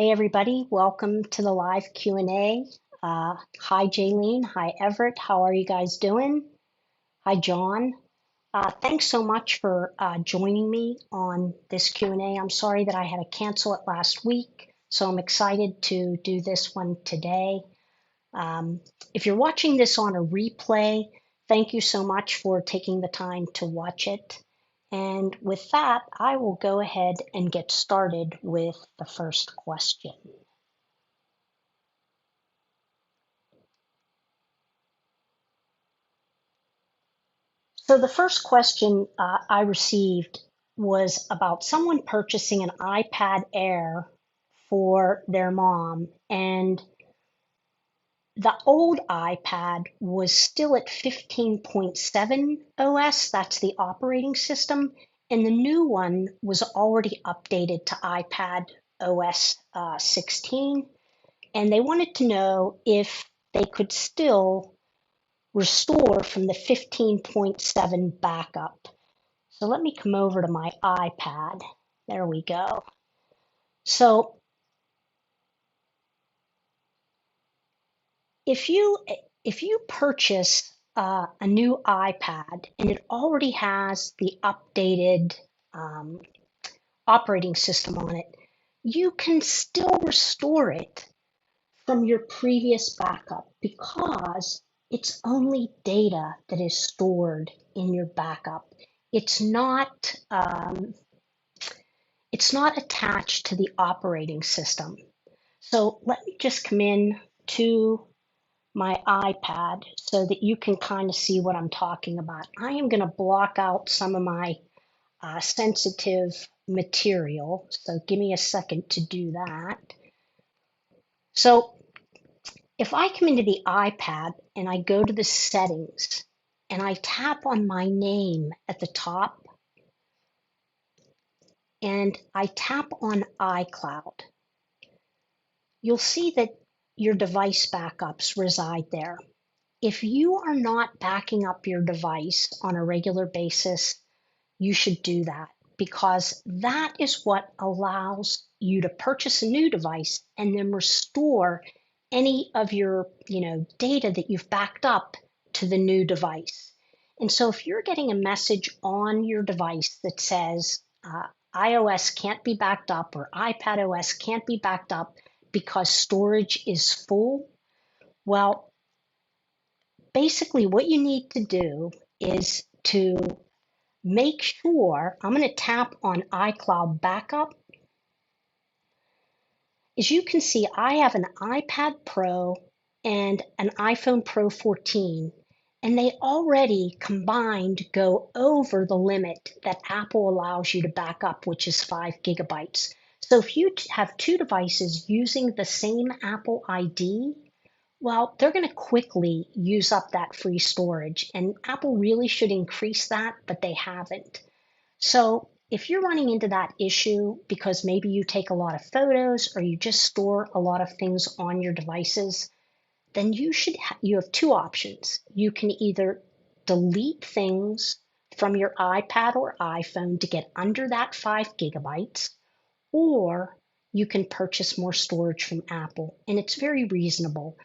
Hey everybody, welcome to the live Q&A. Hi Jaylene, hi Everett, how are you guys doing? Hi John. Thanks so much for joining me on this Q&A. I'm sorry that I had to cancel it last week, so I'm excited to do this one today. If you're watching this on a replay, thank you so much for taking the time to watch it. And with that, I will go ahead and get started with the first question. So the first question I received was about someone purchasing an iPad Air for their mom, and the old iPad was still at 15.7 OS, that's the operating system, and the new one was already updated to iPad OS 16, and they wanted to know if they could still restore from the 15.7 backup. So let me come over to my iPad. There we go. So if you purchase a new iPad and it already has the updated operating system on it, you can still restore it from your previous backup because it's only data that is stored in your backup. It's not attached to the operating system. So let me just come in to my iPad so that you can kind of see what I'm talking about. I am going to block out some of my sensitive material. So give me a second to do that. So if I come into the iPad and I go to the settings and I tap on my name at the top and I tap on iCloud, you'll see that your device backups reside there. If you are not backing up your device on a regular basis, you should do that because that is what allows you to purchase a new device and then restore any of your data that you've backed up to the new device. And so if you're getting a message on your device that says iOS can't be backed up or iPadOS can't be backed up because storage is full, well, basically what you need to do is to make sure, I'm going to tap on iCloud Backup. As you can see, I have an iPad Pro and an iPhone Pro 14, and they already combined go over the limit that Apple allows you to back up, which is 5 gigabytes. So if you have two devices using the same Apple ID, well, they're going to quickly use up that free storage, and Apple really should increase that, but they haven't. So if you're running into that issue because maybe you take a lot of photos or you just store a lot of things on your devices, then you have two options. You can either delete things from your iPad or iPhone to get under that 5 gigabytes, or you can purchase more storage from Apple, and it's very reasonable.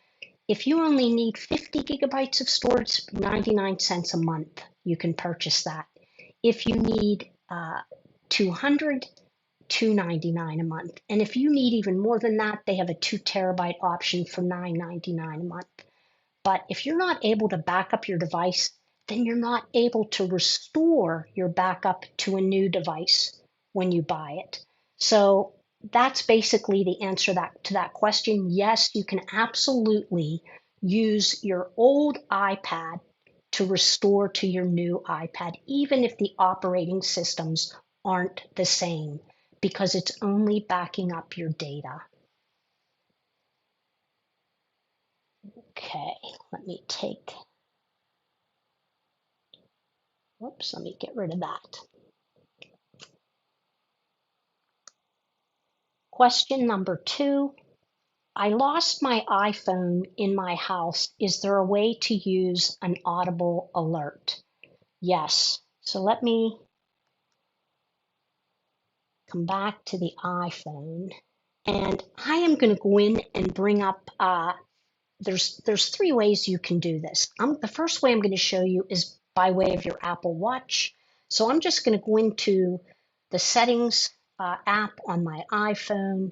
If you only need 50 gigabytes of storage, 99 cents a month, you can purchase that. If you need 200, $2.99 a month. And if you need even more than that, they have a 2 terabyte option for $9.99 a month. But if you're not able to back up your device, then you're not able to restore your backup to a new device when you buy it. So that's basically the answer to that question. Yes, you can absolutely use your old iPad to restore to your new iPad, even if the operating systems aren't the same, because it's only backing up your data. Okay, let me get rid of that. Question number 2, I lost my iPhone in my house. Is there a way to use an Audible Alert? Yes. So let me come back to the iPhone. And I am going to go in and bring up, there's three ways you can do this. The first way I'm going to show you is by way of your Apple Watch. So I'm just going to go into the settings app on my iPhone,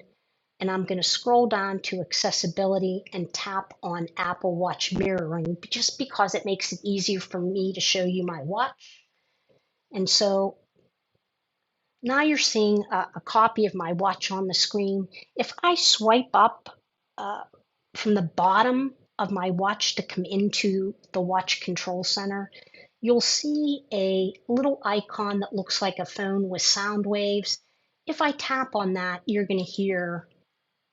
and I'm going to scroll down to accessibility and tap on Apple Watch mirroring, just because it makes it easier for me to show you my watch. And so now you're seeing a copy of my watch on the screen. If I swipe up uh, from the bottom of my watch to come into the watch control center, you'll see a little icon that looks like a phone with sound waves. If I tap on that, you're going to hear,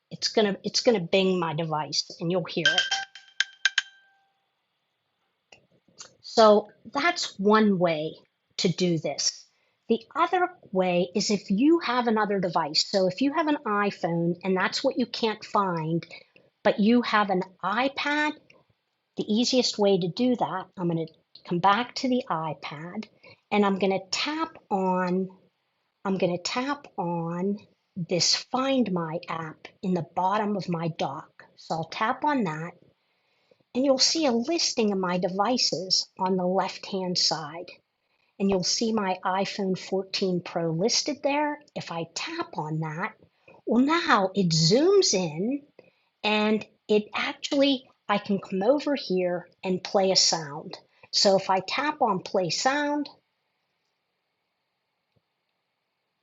it's gonna bing my device and you'll hear it. So that's one way to do this. The other way is if you have another device. So if you have an iPhone and that's what you can't find, but you have an iPad, the easiest way to do that, I'm going to come back to the iPad and I'm going to tap on this Find My app in the bottom of my dock. So I'll tap on that and you'll see a listing of my devices on the left-hand side. And you'll see my iPhone 14 Pro listed there. If I tap on that, well, now it zooms in and I can come over here and play a sound. So if I tap on play sound,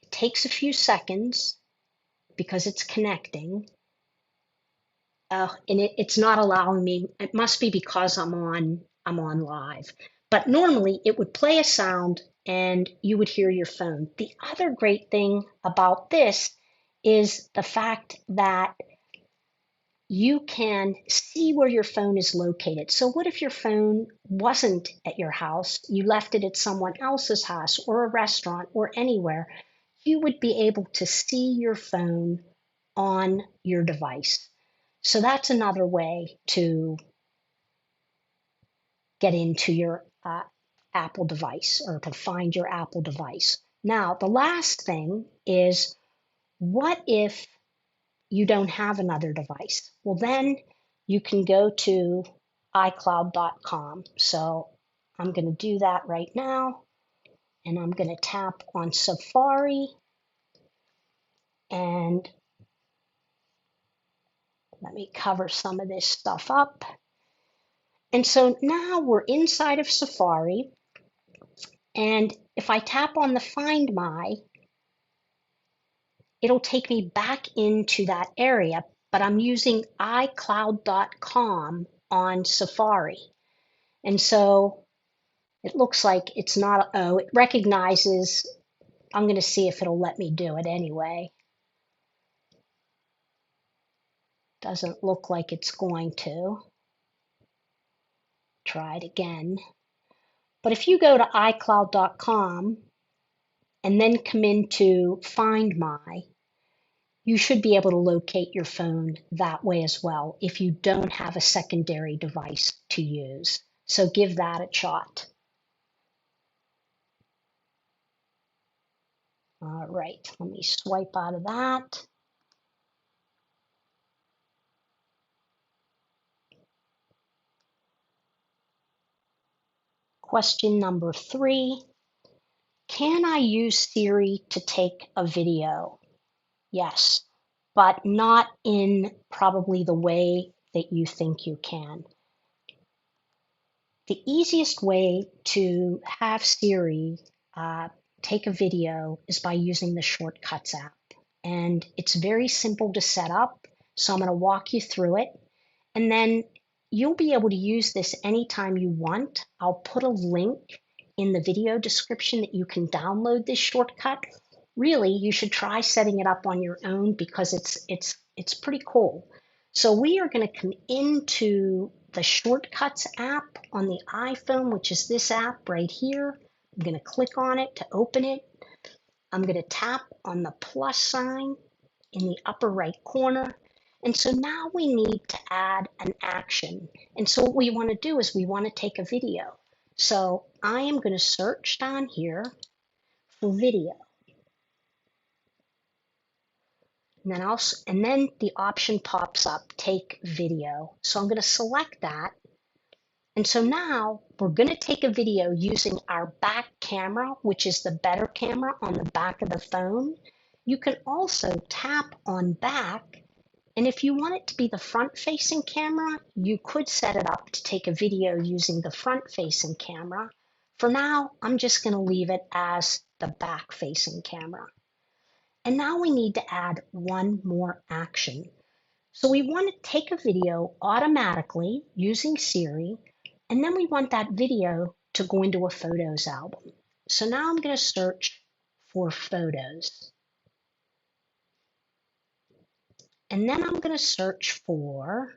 it takes a few seconds because it's connecting. And it's not allowing me. It must be because I'm on live. But normally it would play a sound and you would hear your phone. The other great thing about this is the fact that you can see where your phone is located. So what if your phone wasn't at your house? You left it at someone else's house or a restaurant or anywhere. You would be able to see your phone on your device. So that's another way to get into your Apple device or to find your Apple device. Now, the last thing is, what if you don't have another device? Well, then you can go to iCloud.com. So I'm going to do that right now. And I'm going to tap on Safari. And let me cover some of this stuff up. And so now we're inside of Safari. And if I tap on the Find My, it'll take me back into that area, but I'm using iCloud.com on Safari. And so it looks like it's not, oh, it recognizes, I'm going to see if it'll let me do it anyway. Doesn't look like it's going to. Try it again. But if you go to iCloud.com and then come into Find My, you should be able to locate your phone that way as well if you don't have a secondary device to use. So give that a shot. All right, let me swipe out of that. Question number 3, can I use Siri to take a video? Yes, but not in probably the way that you think you can. The easiest way to have Siri take a video is by using the Shortcuts app. And it's very simple to set up. So I'm going to walk you through it. And then you'll be able to use this anytime you want. I'll put a link in the video description that you can download this shortcut. Really, you should try setting it up on your own because it's pretty cool. So we are going to come into the Shortcuts app on the iPhone, which is this app right here. I'm going to click on it to open it. I'm going to tap on the plus sign in the upper right corner. And so now we need to add an action. And so what we want to do is we want to take a video. So I am going to search down here for video. and then the option pops up, take video. So I'm going to select that. And so now we're going to take a video using our back camera, which is the better camera on the back of the phone. You can also tap on back. And if you want it to be the front-facing camera, you could set it up to take a video using the front-facing camera. For now, I'm just going to leave it as the back-facing camera. And now we need to add one more action. So we want to take a video automatically using Siri, and then we want that video to go into a photos album. So now I'm going to search for photos. And then I'm going to search for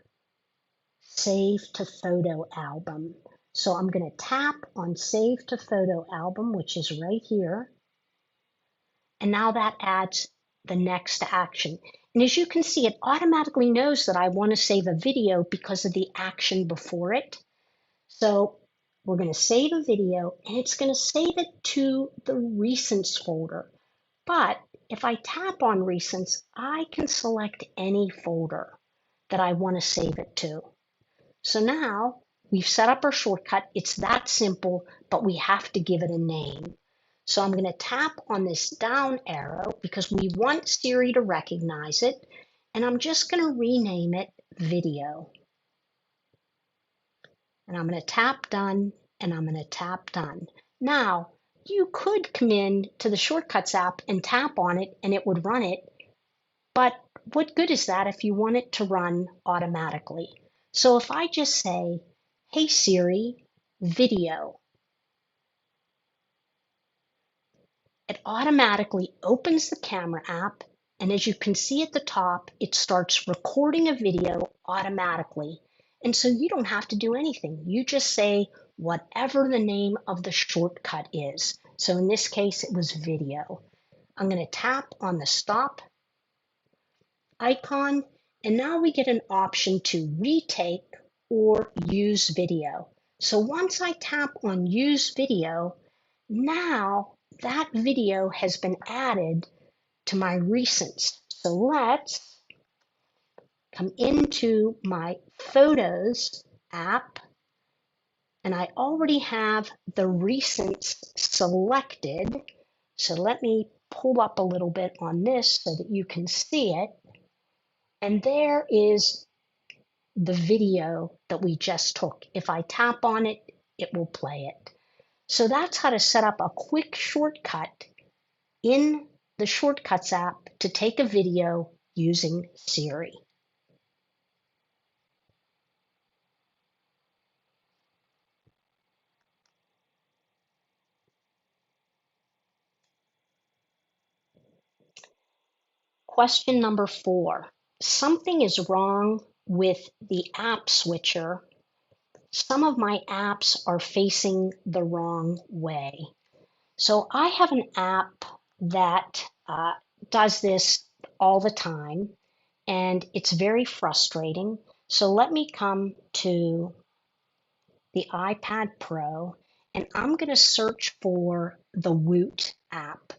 Save to Photo Album. So I'm going to tap on Save to Photo Album, which is right here. And now that adds the next action. And as you can see, it automatically knows that I want to save a video because of the action before it. So we're going to save a video, and it's going to save it to the Recents folder. But if I tap on Recents, I can select any folder that I want to save it to. So now we've set up our shortcut. It's that simple, but we have to give it a name. So I'm going to tap on this down arrow because we want Siri to recognize it, and I'm just going to rename it Video. And I'm going to tap Done, and I'm going to tap Done. Now, you could come in to the Shortcuts app and tap on it, and it would run it, but what good is that if you want it to run automatically? So if I just say, Hey Siri, Video, it automatically opens the camera app, and as you can see at the top, it starts recording a video automatically. And so you don't have to do anything. You just say whatever the name of the shortcut is. So in this case, it was video. I'm going to tap on the stop icon, and now we get an option to retake or use video. So once I tap on use video, now that video has been added to my recents. So let's come into my Photos app, and I already have the recents selected. So let me pull up a little bit on this so that you can see it. And there is the video that we just took. If I tap on it, it will play it. So that's how to set up a quick shortcut in the Shortcuts app to take a video using Siri. Question number 4. Something is wrong with the app switcher. Some of my apps are facing the wrong way. So I have an app that does this all the time, and it's very frustrating. So let me come to the iPad Pro, and I'm going to search for the Woot app,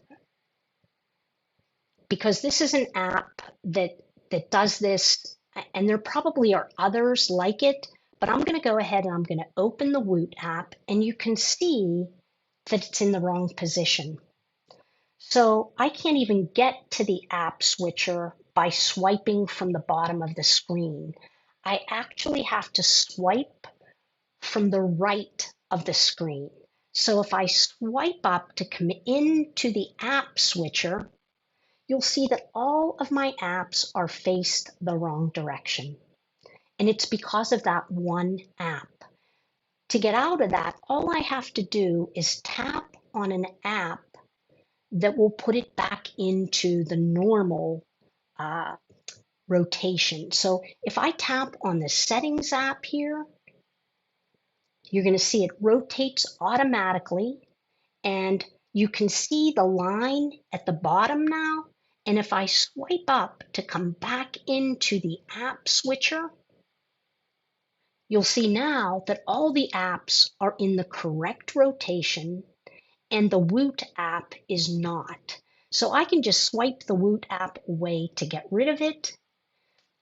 because this is an app that does this, and there probably are others like it, but I'm going to go ahead and I'm going to open the Woot app, and you can see that it's in the wrong position. So I can't even get to the app switcher by swiping from the bottom of the screen. I actually have to swipe from the right of the screen. So if I swipe up to come into the app switcher, you'll see that all of my apps are faced the wrong direction. And it's because of that one app. To get out of that, all I have to do is tap on an app that will put it back into the normal rotation. So if I tap on the Settings app here, you're going to see it rotates automatically, and you can see the line at the bottom now. And if I swipe up to come back into the app switcher, you'll see now that all the apps are in the correct rotation and the Woot app is not. So I can just swipe the Woot app away to get rid of it.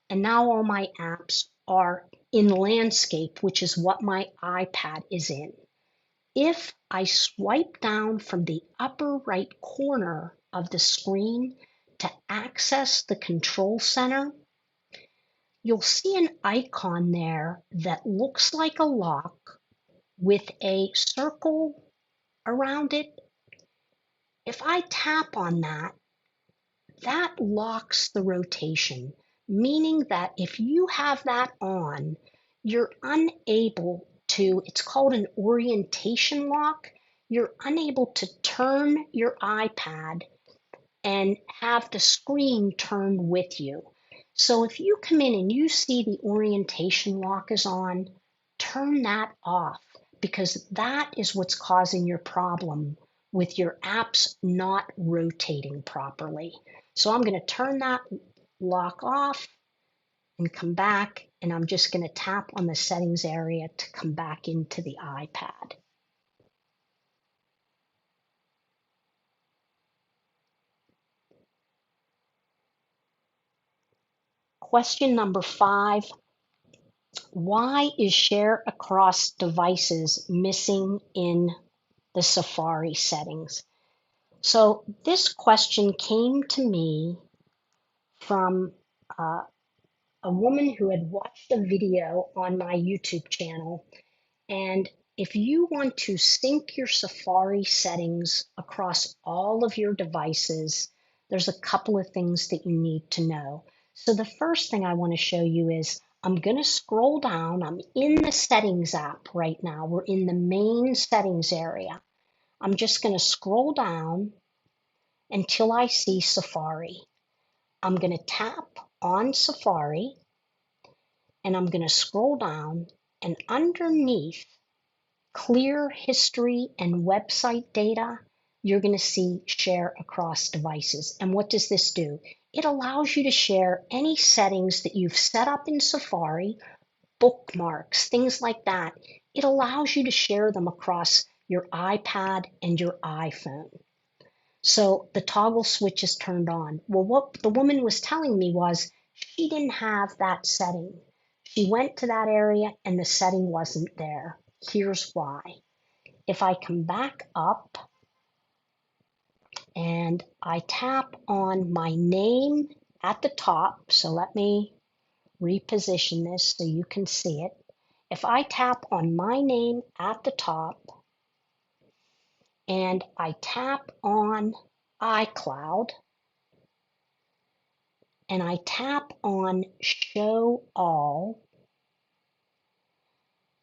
And now all my apps are in landscape, which is what my iPad is in. If I swipe down from the upper right corner of the screen to access the control center, you'll see an icon there that looks like a lock with a circle around it. If I tap on that, that locks the rotation, meaning that if you have that on, you're unable to, it's called an orientation lock. You're unable to turn your iPad and have the screen turned with you. So if you come in and you see the orientation lock is on, turn that off because that is what's causing your problem with your apps not rotating properly. So I'm going to turn that lock off and come back, and I'm just going to tap on the settings area to come back into the iPad. Question number 5. Why is share across devices missing in the Safari settings? So this question came to me from a woman who had watched a video on my YouTube channel. And if you want to sync your Safari settings across all of your devices, there's a couple of things that you need to know. So the first thing I want to show you is I'm going to scroll down. I'm in the settings app right now. We're in the main settings area. I'm just going to scroll down until I see Safari. I'm going to tap on Safari and I'm going to scroll down, and underneath clear history and website data, you're going to see share across devices. And what does this do? It allows you to share any settings that you've set up in Safari, bookmarks, things like that. It allows you to share them across your iPad and your iPhone. So the toggle switch is turned on. Well, what the woman was telling me was she didn't have that setting. She went to that area and the setting wasn't there. Here's why. If I come back up and I tap on my name at the top, so let me reposition this so you can see it. If I tap on my name at the top and I tap on iCloud and I tap on Show All,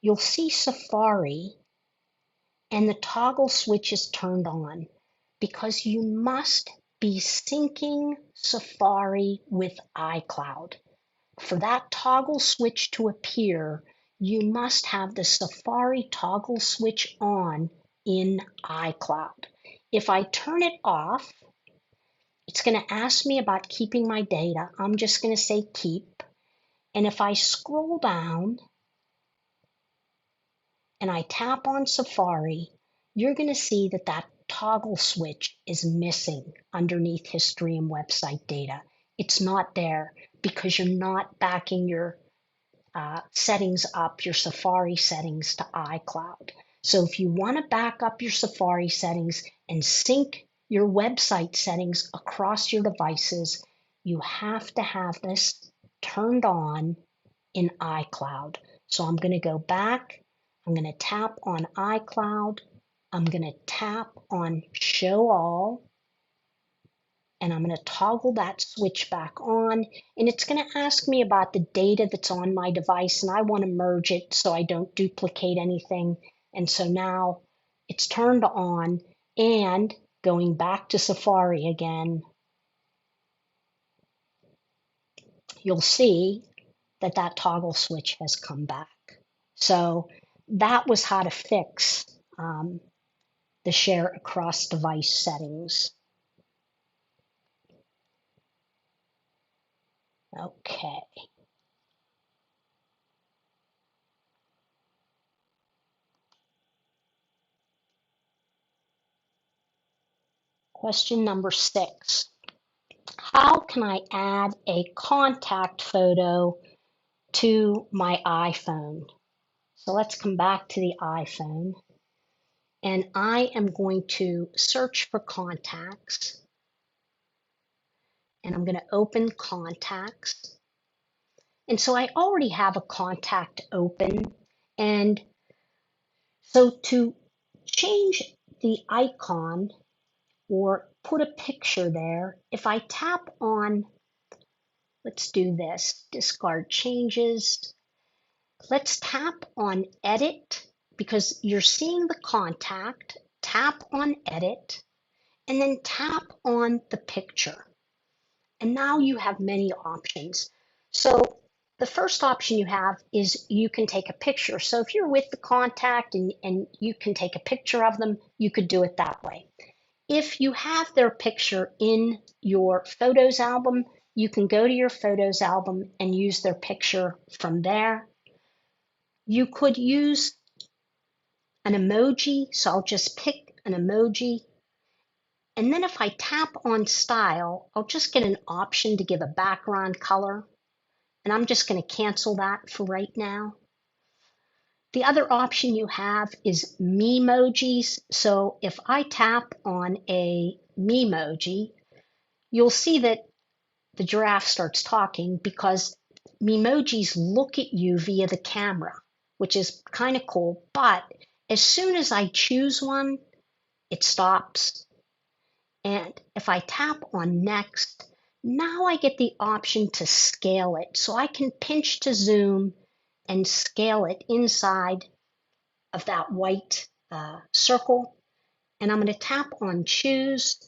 you'll see Safari and the toggle switch is turned on because you must be syncing Safari with iCloud. For that toggle switch to appear, you must have the Safari toggle switch on in iCloud. If I turn it off, it's going to ask me about keeping my data. I'm just going to say keep. And if I scroll down and I tap on Safari, you're going to see that that toggle switch is missing underneath history and website data. It's not there because you're not backing your settings up, your Safari settings to iCloud. So if you want to back up your Safari settings and sync your website settings across your devices, you have to have this turned on in iCloud. So I'm going to go back. I'm going to tap on iCloud. I'm going to tap on Show All. And I'm going to toggle that switch back on. And it's going to ask me about the data that's on my device. And I want to merge it so I don't duplicate anything. And so now it's turned on. And going back to Safari again, you'll see that that toggle switch has come back. So that was how to fix the share across device settings. Okay. Question number 6. How can I add a contact photo to my iPhone? So let's come back to the iPhone, and I am going to search for contacts, and I'm going to open contacts. And so I already have a contact open, and so to change the icon or put a picture there, if I tap on, let's do this, discard changes. Let's tap on edit because you're seeing the contact. Tap on edit and then tap on the picture. And now you have many options. So the first option you have is you can take a picture. So if you're with the contact and you can take a picture of them, you could do it that way. If you have their picture in your photos album, you can go to your photos album and use their picture from there. You could use an emoji, so I'll just pick an emoji. And then if I tap on style, I'll just get an option to give a background color. And I'm just going to cancel that for right now. The other option you have is memojis. So if I tap on a memoji, you'll see that the giraffe starts talking because memojis look at you via the camera, which is kind of cool. But as soon as I choose one, it stops. And if I tap on next, now I get the option to scale it. So I can pinch to zoom and scale it inside of that white circle. And I'm going to tap on choose.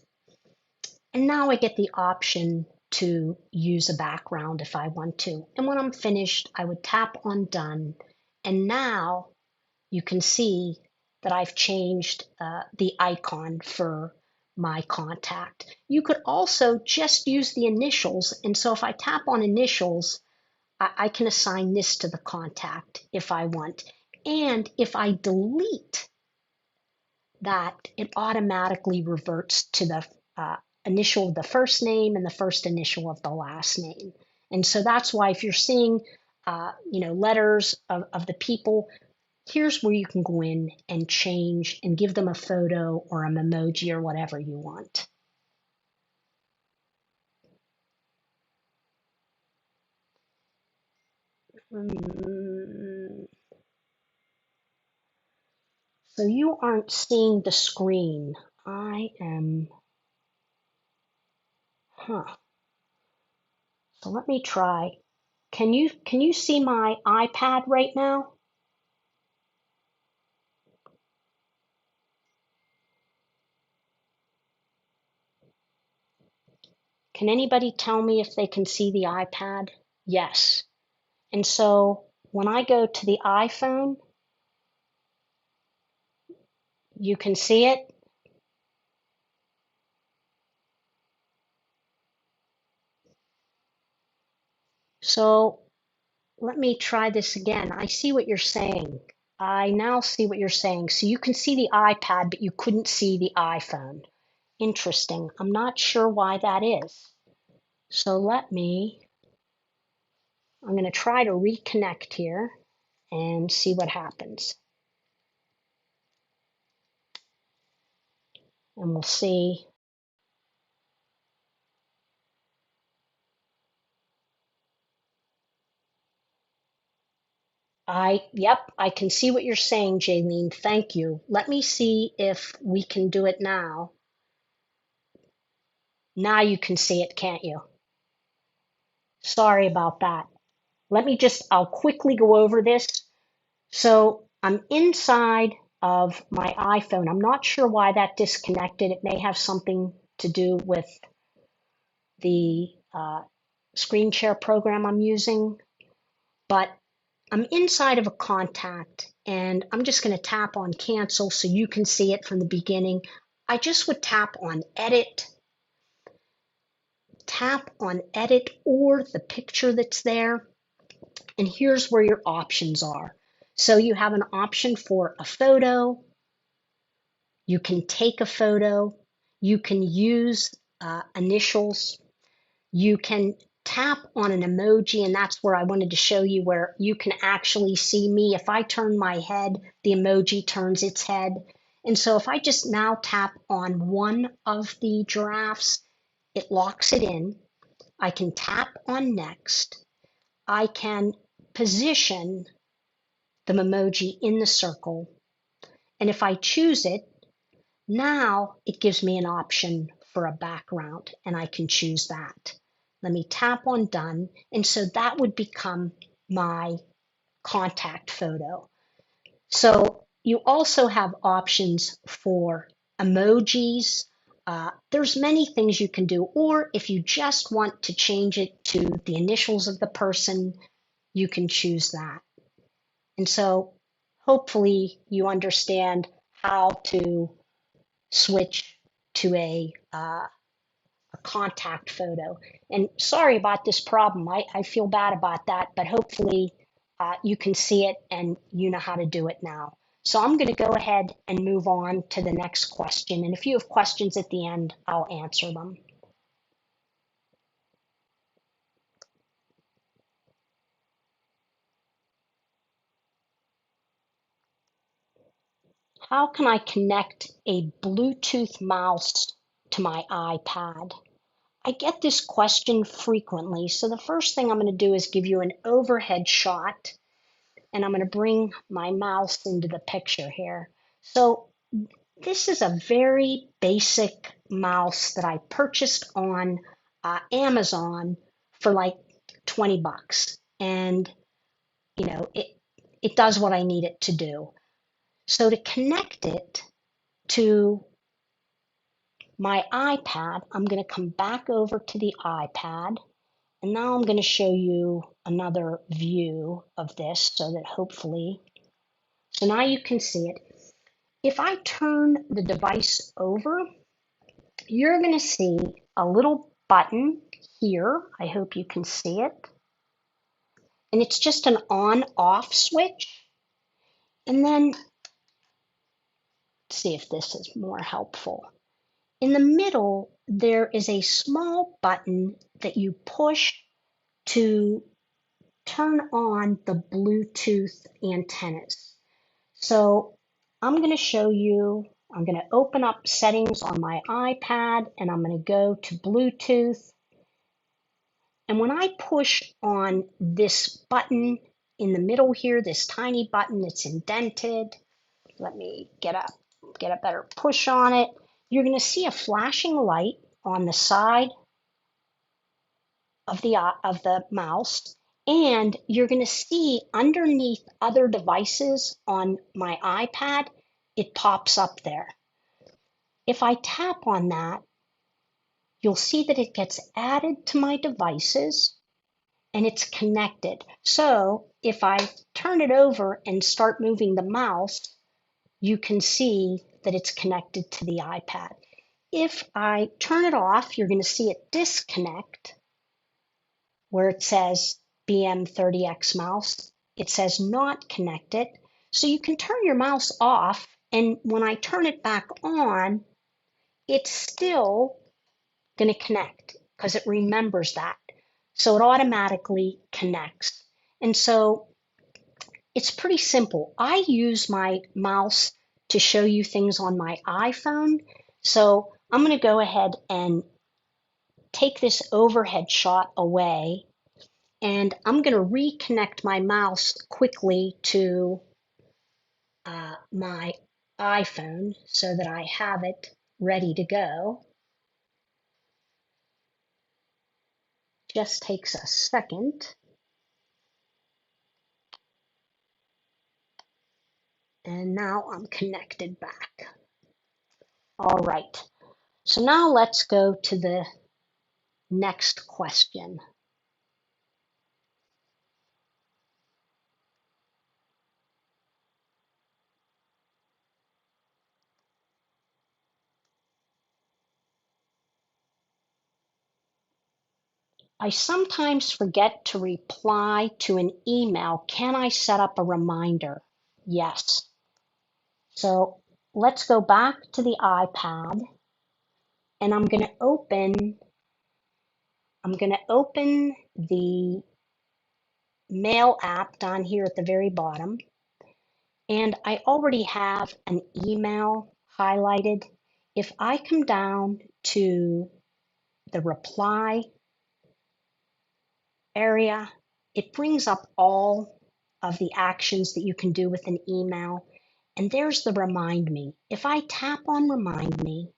And now I get the option to use a background if I want to. And when I'm finished, I would tap on done. And now you can see that I've changed the icon for my contact. You could also just use the initials. And so if I tap on initials, I can assign this to the contact if I want. And if I delete that, it automatically reverts to the initial of the first name and the first initial of the last name. And so that's why if you're seeing letters of the people, here's where you can go in and change and give them a photo or an emoji or whatever you want. So you aren't seeing the screen. I am, So let me try. Can you see my iPad right now? Can anybody tell me if they can see the iPad? Yes. And so when I go to the iPhone, you can see it. So let me try this again. I see what you're saying. I now see what you're saying. So you can see the iPad, but you couldn't see the iPhone. Interesting. I'm not sure why that is. So I'm going to try to reconnect here and see what happens. And we'll see. Yep, I can see what you're saying, Jaylene. Thank you. Let me see if we can do it now. Now you can see it, can't you? Sorry about that. I'll quickly go over this. So I'm inside of my iPhone. I'm not sure why that disconnected. It may have something to do with the screen share program I'm using, but I'm inside of a contact and I'm just going to tap on cancel so you can see it from the beginning. I just would tap on edit or the picture that's there. And here's where your options are. So you have an option for a photo. You can take a photo. You can use initials. You can tap on an emoji, and that's where I wanted to show you where you can actually see me. If I turn my head, the emoji turns its head. And so if I just now tap on one of the giraffes, it locks it in. I can tap on next. I can position the emoji in the circle. And if I choose it, now it gives me an option for a background, and I can choose that. Let me tap on done, and so that would become my contact photo. So you also have options for emojis. There's many things you can do, or if you just want to change it to the initials of the person, you can choose that. And so hopefully you understand how to switch to a contact photo. And sorry about this problem. I feel bad about that, but hopefully you can see it and you know how to do it now. So I'm going to go ahead and move on to the next question. And if you have questions at the end, I'll answer them. How can I connect a Bluetooth mouse to my iPad? I get this question frequently. So the first thing I'm going to do is give you an overhead shot, and I'm going to bring my mouse into the picture here. So this is a very basic mouse that I purchased on Amazon for like 20 bucks. And, you know, it does what I need it to do. So to connect it to my iPad, I'm going to come back over to the iPad. And now I'm going to show you another view of this so that hopefully, so now you can see it. If I turn the device over, you're going to see a little button here. I hope you can see it. And it's just an on-off switch. And then, let's see if this is more helpful. In the middle, there is a small button that you push to turn on the Bluetooth antennas. So I'm going to show you, I'm going to open up settings on my iPad and I'm going to go to Bluetooth. And when I push on this button in the middle here, this tiny button that's indented, let me get a better push on it. You're going to see a flashing light on the side of the mouse, and you're going to see underneath other devices on my iPad, it pops up there. If I tap on that, you'll see that it gets added to my devices and it's connected. So if I turn it over and start moving the mouse, you can see that it's connected to the iPad. If I turn it off, you're going to see it disconnect where it says BM30X mouse. It says not connected. So you can turn your mouse off, and when I turn it back on, it's still going to connect because it remembers that. So it automatically connects. And so it's pretty simple. I use my mouse to show you things on my iPhone. So I'm going to go ahead and take this overhead shot away, and I'm going to reconnect my mouse quickly to my iPhone so that I have it ready to go. Just takes a second. And now I'm connected back. All right. So now let's go to the next question. I sometimes forget to reply to an email. Can I set up a reminder? Yes. So let's go back to the iPad. and I'm going to open the Mail app down here at the very bottom, and I already have an email highlighted. If I come down to the reply area, it brings up all of the actions that you can do with an email. And there's the remind me. If I tap on remind me,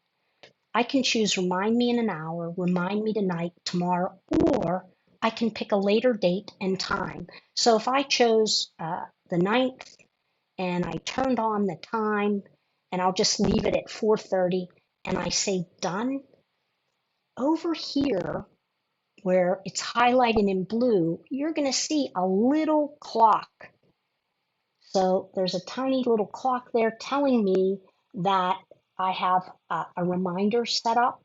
I can choose remind me in an hour, remind me tonight, tomorrow, or I can pick a later date and time. So if I chose the 9th and I turned on the time, and I'll just leave it at 4:30, and I say done, over here where it's highlighted in blue, you're going to see a little clock. So there's a tiny little clock there telling me that I have a reminder set up.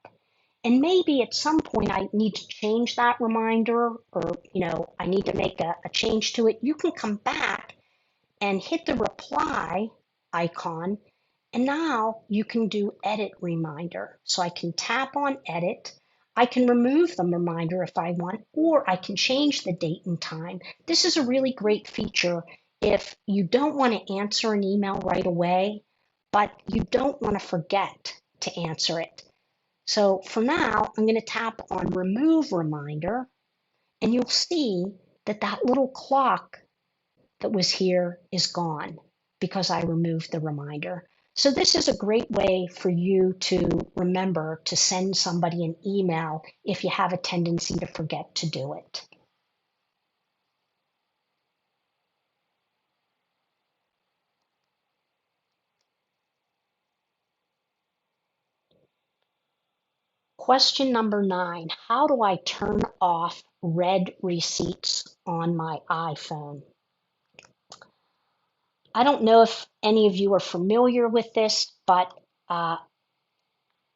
And maybe at some point I need to change that reminder, or I need to make a change to it. You can come back and hit the reply icon, and now you can do edit reminder. So I can tap on edit. I can remove the reminder if I want, or I can change the date and time. This is a really great feature if you don't want to answer an email right away, but you don't want to forget to answer it. So for now, I'm going to tap on remove reminder, and you'll see that that little clock that was here is gone because I removed the reminder. So this is a great way for you to remember to send somebody an email if you have a tendency to forget to do it. Question number 9, how do I turn off read receipts on my iPhone? I don't know if any of you are familiar with this, but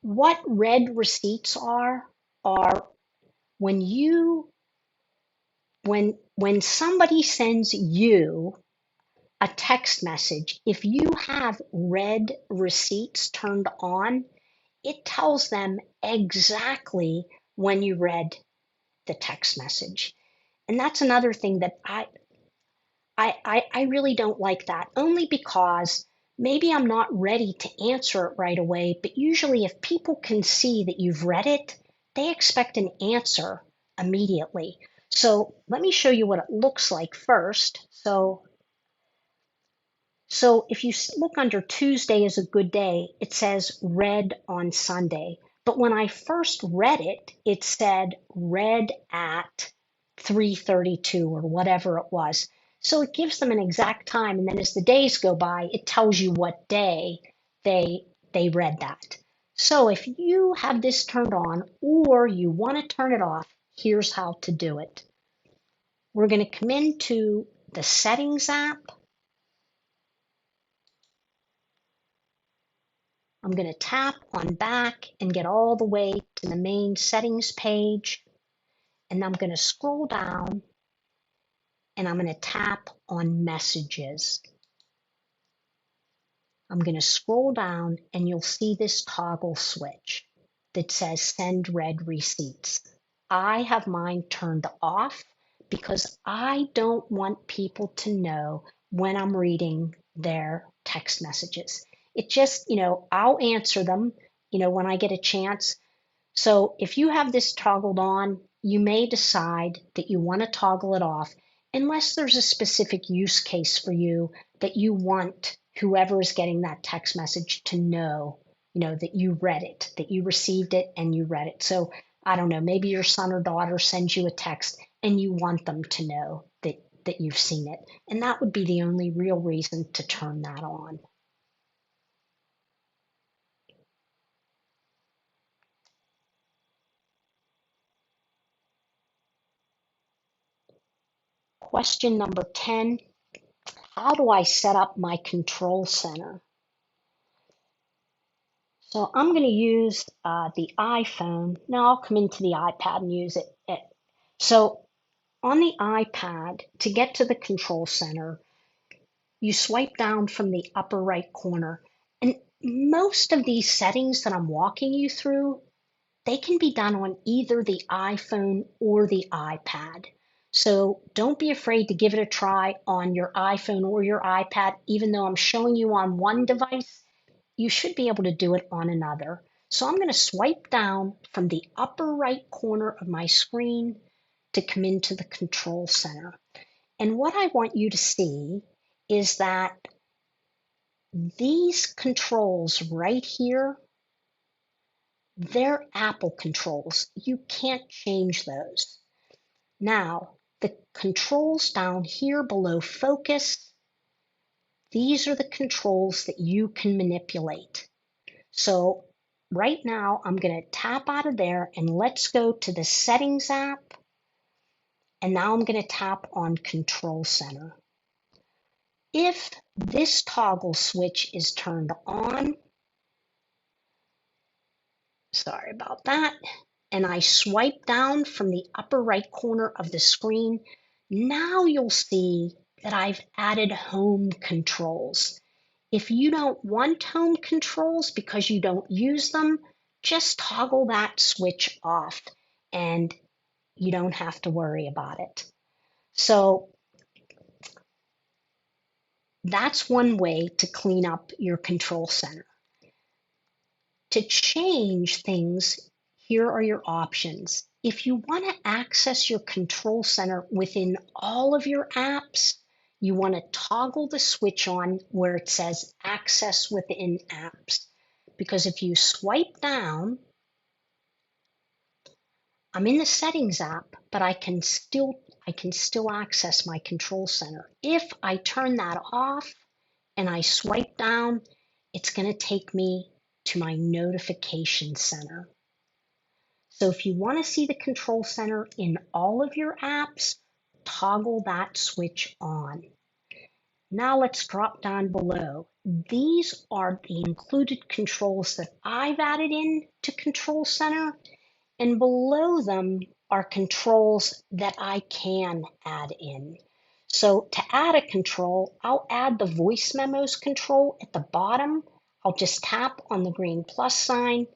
what read receipts are when you when somebody sends you a text message, if you have read receipts turned on, it tells them exactly when you read the text message. And that's another thing that I really don't like, that, only because maybe I'm not ready to answer it right away, but usually if people can see that you've read it, they expect an answer immediately. So let me show you what it looks like first. So if you look under Tuesday is a good day, it says read on Sunday. But when I first read it, it said read at 3:32 or whatever it was. So it gives them an exact time. And then as the days go by, it tells you what day they read that. So if you have this turned on or you want to turn it off, here's how to do it. We're going to come into the Settings app. I'm going to tap on back and get all the way to the main settings page. And I'm going to scroll down and I'm going to tap on messages. I'm going to scroll down and you'll see this toggle switch that says send read receipts. I have mine turned off because I don't want people to know when I'm reading their text messages. It just, I'll answer them, when I get a chance. So if you have this toggled on, you may decide that you want to toggle it off unless there's a specific use case for you that you want whoever is getting that text message to know, that you read it, that you received it and you read it. So I don't know, maybe your son or daughter sends you a text and you want them to know that you've seen it. And that would be the only real reason to turn that on. Question number 10, how do I set up my control center? So I'm going to use the iPhone. Now I'll come into the iPad and use it. So on the iPad, to get to the control center, you swipe down from the upper right corner. And most of these settings that I'm walking you through, they can be done on either the iPhone or the iPad. So don't be afraid to give it a try on your iPhone or your iPad. Even though I'm showing you on one device, you should be able to do it on another. So I'm going to swipe down from the upper right corner of my screen to come into the control center. And what I want you to see is that these controls right here, they're Apple controls. You can't change those. Now, the controls down here below focus, these are the controls that you can manipulate. So right now, I'm going to tap out of there and let's go to the Settings app. And now I'm going to tap on Control Center. If this toggle switch is turned on, sorry about that, and I swipe down from the upper right corner of the screen, now you'll see that I've added home controls. If you don't want home controls because you don't use them, just toggle that switch off and you don't have to worry about it. So that's one way to clean up your control center. To change things, here are your options. If you want to access your control center within all of your apps, you want to toggle the switch on where it says Access Within Apps. Because if you swipe down, I'm in the Settings app, but I can still access my control center. If I turn that off and I swipe down, it's going to take me to my notification center. So if you want to see the control center in all of your apps, toggle that switch on. Now let's drop down below. These are the included controls that I've added in to Control Center, and below them are controls that I can add in. So to add a control, I'll add the voice memos control at the bottom. I'll just tap on the green plus sign,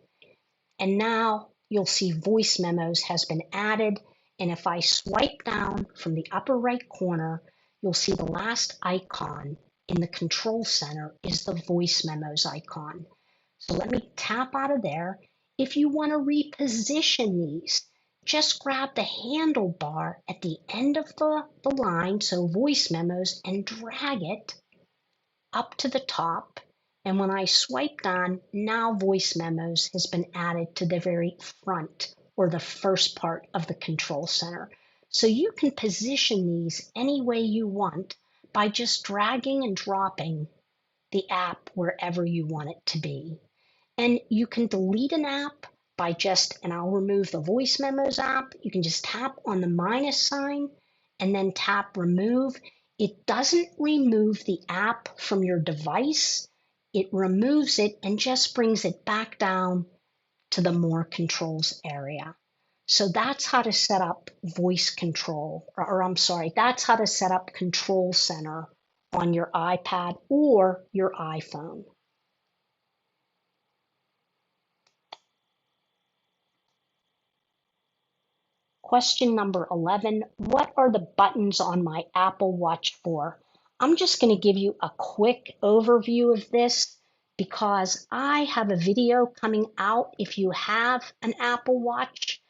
and now you'll see voice memos has been added. And if I swipe down from the upper right corner, you'll see the last icon in the control center is the voice memos icon. So let me tap out of there. If you want to reposition these, just grab the handlebar at the end of the line, so voice memos, and drag it up to the top. And when I swipe down, now voice memos has been added to the very front or the first part of the control center. So you can position these any way you want by just dragging and dropping the app wherever you want it to be. And you can delete an app by and I'll remove the voice memos app. You can just tap on the minus sign and then tap remove. It doesn't remove the app from your device. It removes it and just brings it back down to the more controls area. So that's how to set up voice control, that's how to set up Control Center on your iPad or your iPhone. Question number 11, what are the buttons on my Apple Watch for? I'm just going to give you a quick overview of this because I have a video coming out if you have an Apple Watch,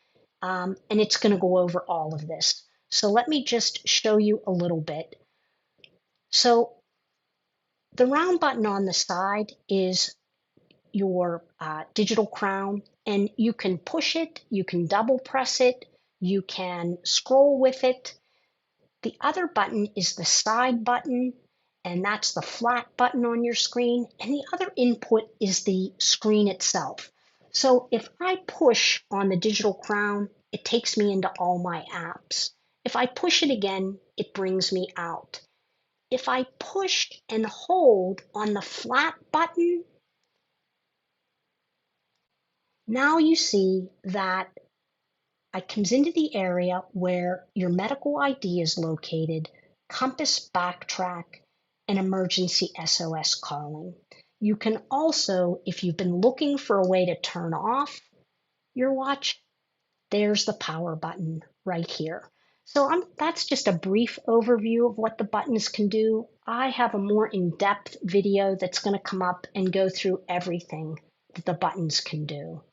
and it's going to go over all of this. So let me just show you a little bit. So the round button on the side is your digital crown, and you can push it, you can double press it, you can scroll with it. The other button is the side button, and that's the flat button on your screen, and the other input is the screen itself. So if I push on the digital crown, it takes me into all my apps. If I push it again, it brings me out. If I push and hold on the flat button, now you see that it comes into the area where your medical ID is located, compass backtrack, and emergency SOS calling. You can also, if you've been looking for a way to turn off your watch, there's the power button right here. So that's just a brief overview of what the buttons can do. I have a more in-depth video that's going to come up and go through everything that the buttons can do.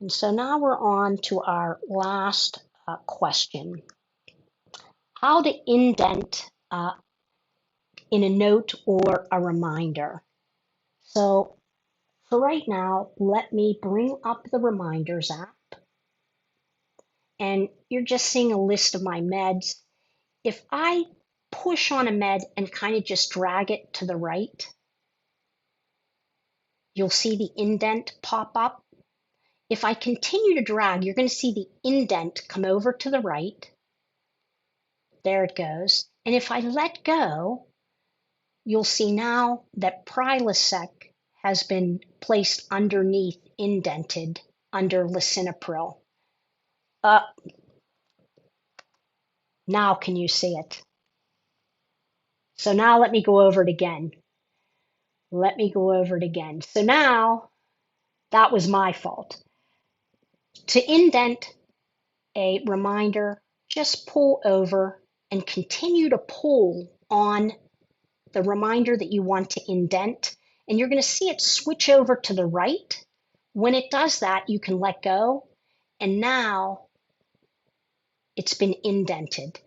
And so now we're on to our last question. How to indent in a note or a reminder. So for right now, let me bring up the Reminders app. And you're just seeing a list of my meds. If I push on a med and kind of just drag it to the right, you'll see the indent pop up. If I continue to drag, you're going to see the indent come over to the right. There it goes. And if I let go, you'll see now that Prilosec has been placed underneath, indented under lisinopril. Now can you see it? So now let me go over it again. Let me go over it again. So now that was my fault. To indent a reminder, just pull over and continue to pull on the reminder that you want to indent, and you're going to see it switch over to the right. When it does that, you can let go, and now it's been indented.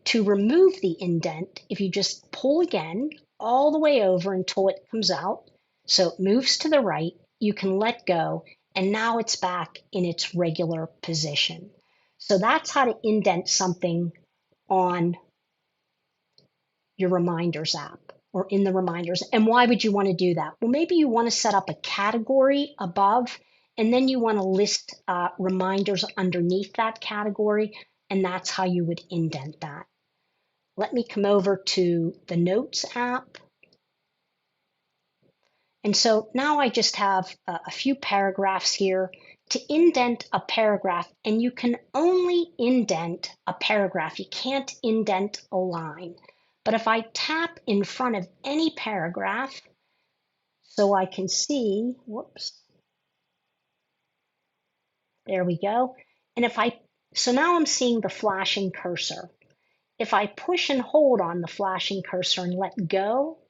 To remove the indent, if you just pull again all the way over until it comes out, so it moves to the right, you can let go, and now it's back in its regular position. So that's how to indent something on your Reminders app or in the Reminders. And why would you want to do that? Well, maybe you want to set up a category above, and then you want to list reminders underneath that category, and that's how you would indent that. Let me come over to the Notes app. And so now I just have a few paragraphs here to indent a paragraph, and you can only indent a paragraph. You can't indent a line. But if I tap in front of any paragraph, so I can see, whoops, there we go. And so now I'm seeing the flashing cursor. If I push and hold on the flashing cursor and let go,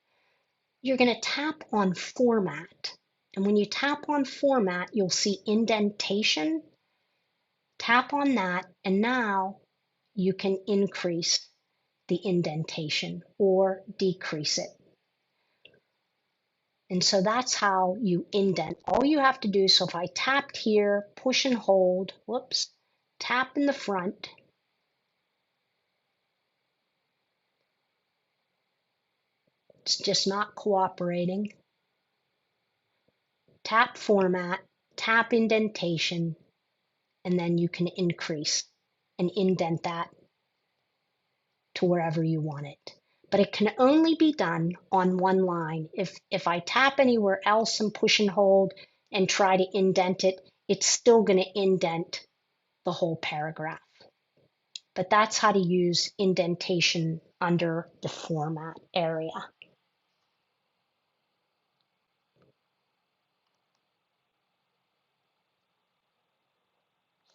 you're going to tap on Format. And when you tap on Format, you'll see indentation. Tap on that, and now you can increase the indentation or decrease it. And so that's how you indent. All you have to do, so if I tapped here, push and hold, whoops, tap in the front, it's just not cooperating. Tap Format, tap Indentation, and then you can increase and indent that to wherever you want it. But it can only be done on one line. If I tap anywhere else and push and hold and try to indent it, it's still going to indent the whole paragraph. But that's how to use indentation under the Format area.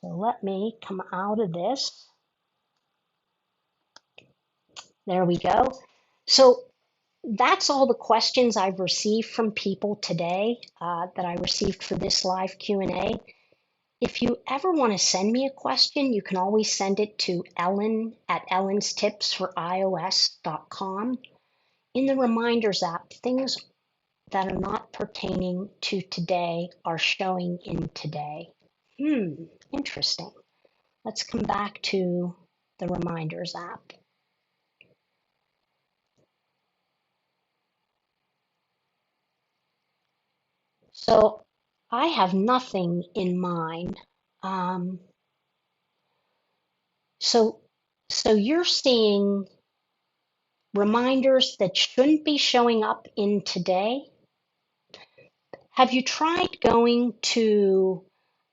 So let me come out of this. There we go. So that's all the questions I've received from people today that I received for this live Q&A. If you ever want to send me a question, you can always send it to Ellen at ellenstipsforios.com. In the Reminders app, things that are not pertaining to today are showing in today. Interesting. Let's come back to the Reminders app. So I have nothing in mind. So you're seeing reminders that shouldn't be showing up in today. Have you tried going to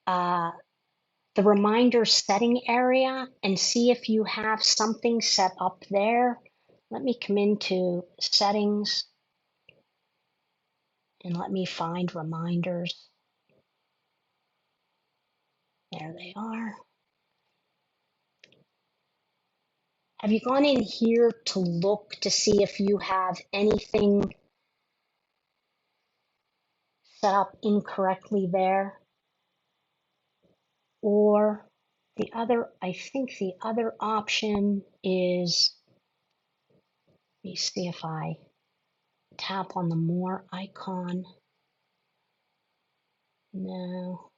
the reminder setting area and see if you have something set up there? Let me come into settings. And let me find reminders. There they are. Have you gone in here to look to see if you have anything set up incorrectly there? Or I think the other option is, let me see if I tap on the more icon. No.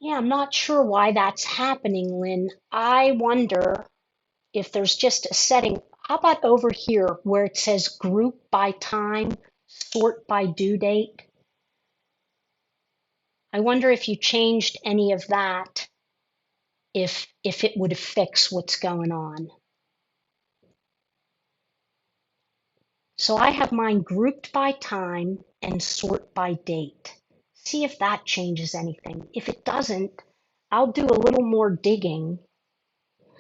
Yeah, I'm not sure why that's happening, Lynn. I wonder if there's just a setting. How about over here where it says group by time, sort by due date? I wonder if you changed any of that, if it would fix what's going on. So I have mine grouped by time and sort by date. See if that changes anything. If it doesn't, I'll do a little more digging.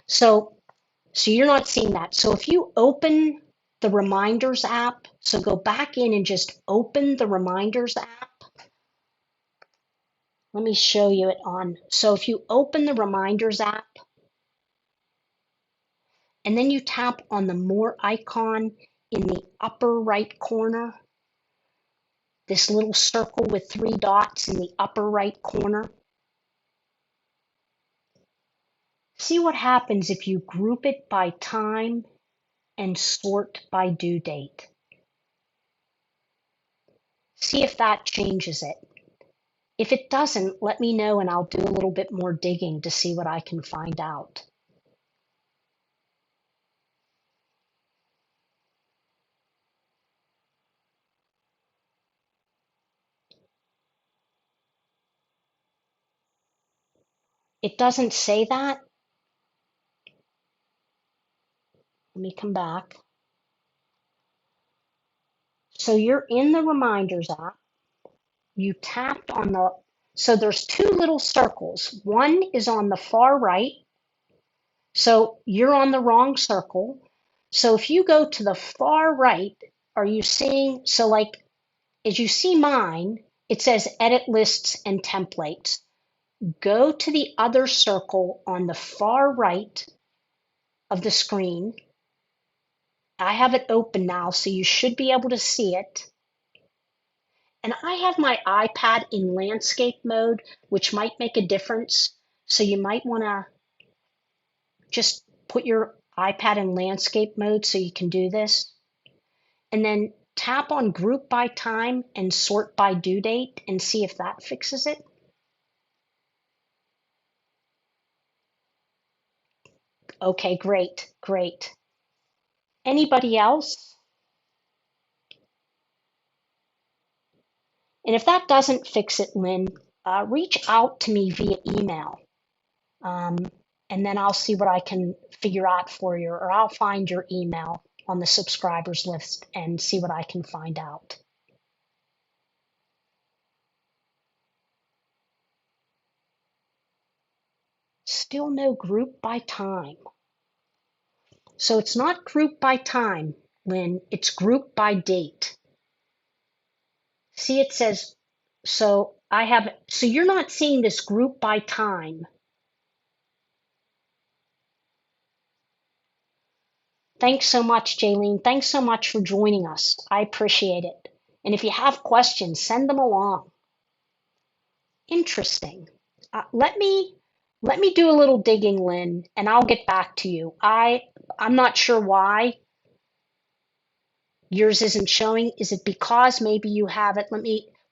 So you're not seeing that. So if you open the Reminders app, so go back in and just open the Reminders app. Let me show you it on. So if you open the Reminders app, and then you tap on the more icon in the upper right corner, this little circle with 3 dots in the upper right corner. See what happens if you group it by time and sort by due date. See if that changes it. If it doesn't, let me know and I'll do a little bit more digging to see what I can find out. It doesn't say that. Let me come back. So you're in the Reminders app. You tapped on so there's 2 little circles. One is on the far right. So you're on the wrong circle. So if you go to the far right, are you seeing, so like, as you see mine, it says edit lists and templates. Go to the other circle on the far right of the screen. I have it open now, so you should be able to see it. And I have my iPad in landscape mode, which might make a difference. So you might want to just put your iPad in landscape mode so you can do this. And then tap on group by time and sort by due date and see if that fixes it. Okay, great, great. Anybody else? And if that doesn't fix it, Lynn, reach out to me via email. And then I'll see what I can figure out for you, or I'll find your email on the subscribers list and see what I can find out. Still no group by time. So it's not group by time, Lynn, it's group by date. See, it says, so you're not seeing this group by time. Thanks so much, Jaylene. Thanks so much for joining us. I appreciate it. And if you have questions, send them along. Interesting. Let me do a little digging, Lynn, and I'll get back to you. I'm not sure why yours isn't showing. Is it because maybe you have it?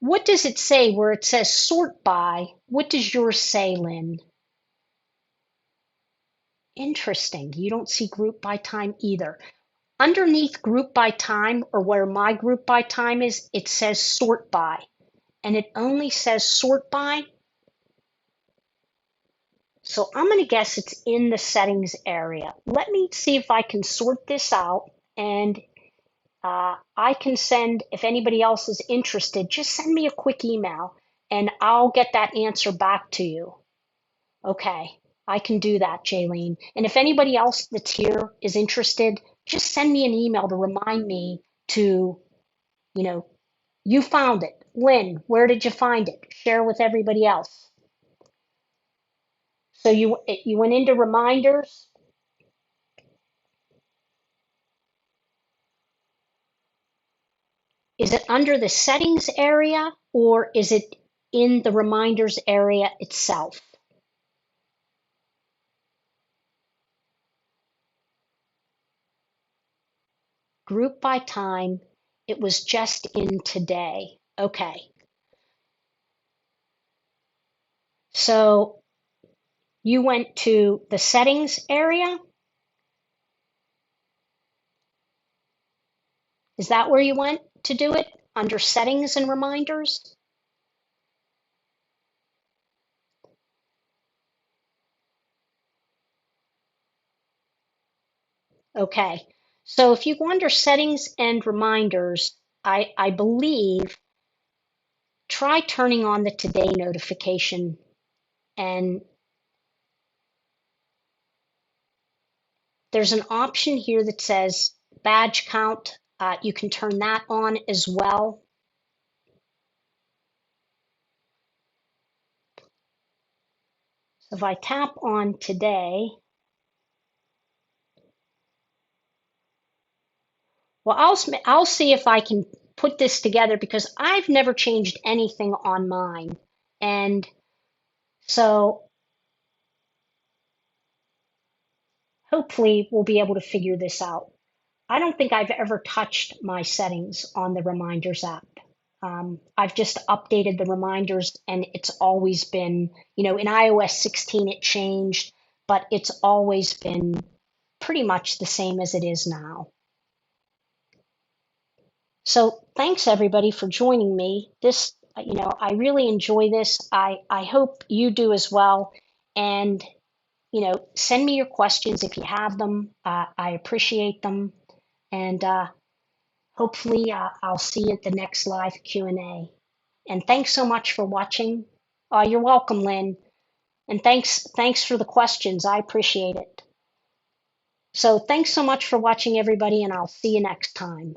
What does it say where it says sort by? What does yours say, Lynn? Interesting. You don't see group by time either. Underneath group by time, or where my group by time is, it says sort by. And it only says sort by. So I'm going to guess it's in the settings area. Let me see if I can sort this out, and I can send, if anybody else is interested, just send me a quick email and I'll get that answer back to you. Okay, I can do that, Jaylene. And if anybody else that's here is interested, just send me an email to remind me to, you know, you found it. Lynn, where did you find it? Share with everybody else. So you went into reminders. Is it under the settings area or is it in the reminders area itself? Group by time. It was just in today. Okay. So you went to the settings area. Is that where you went to do it? Under settings and reminders? Okay. So if you go under settings and reminders, I believe try turning on the today notification, and there's an option here that says badge count. You can turn that on as well. So if I tap on today, well, I'll see if I can put this together because I've never changed anything on mine. And so hopefully we'll be able to figure this out. I don't think I've ever touched my settings on the Reminders app. I've just updated the reminders and it's always been, in iOS 16 it changed, but it's always been pretty much the same as it is now. So thanks everybody for joining me. I really enjoy this. I hope you do as well. And, send me your questions if you have them. I appreciate them. And hopefully I'll see you at the next live Q&A. And thanks so much for watching. You're welcome, Lynn. And thanks for the questions. I appreciate it. So thanks so much for watching, everybody, and I'll see you next time.